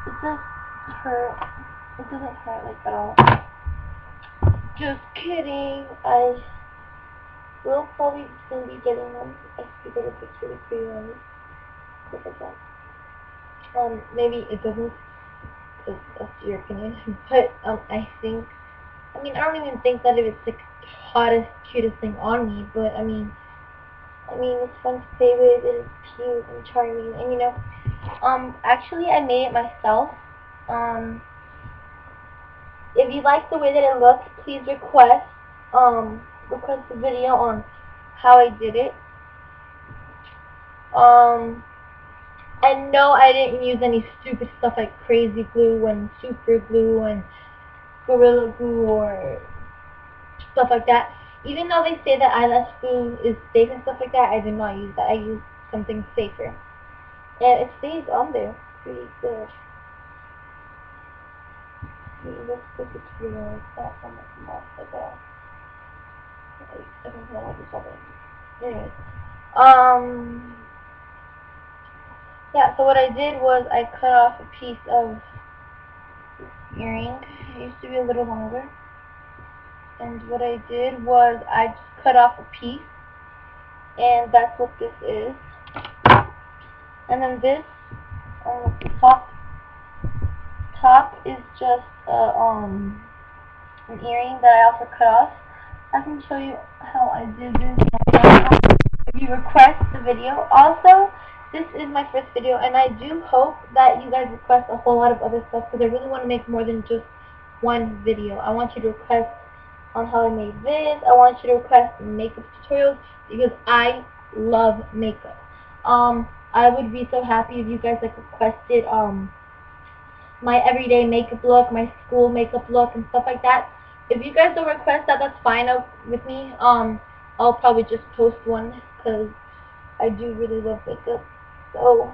It does hurt. It doesn't hurt like at all. Just kidding. I will probably soon be getting them. I see that it looks really pretty on me. Look at that. Maybe it doesn't, because that's your opinion. But I think. I mean, I don't even think that it's the hottest, cutest thing on me. But I mean, it's fun to play with. It is cute and charming, and actually, I made it myself. Um, if you like the way that it looks, please request a video on how I did it. Um, and no, I didn't use any stupid stuff like crazy glue and super glue and gorilla glue or stuff like that. Even though they say that eyelash glue is safe and stuff like that, I did not use that. I used something safer, and it stays on there pretty good. See, let's put the tutorial that on the top like that. I don't know what this other. Anyways, um, yeah. So what I did was I cut off a piece of earring. It used to be a little longer, and what I did was I just cut off a piece, and that's what this is. And then this top is just an earring that I also cut off. I can show you how I did this if you request the video. Also, this is my first video, and I do hope that you guys request a whole lot of other stuff, because I really want to make more than just one video. I want you to request on how I made this. I want you to request makeup tutorials, because I love makeup. I would be so happy if you guys requested my everyday makeup look, my school makeup look, and stuff like that. If you guys don't request that, that's fine with me. I'll probably just post one, because I do really love makeup. So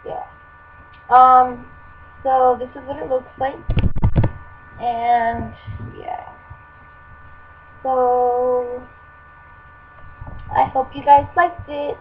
yeah. Um. So this is what it looks like, and yeah. So I hope you guys liked it.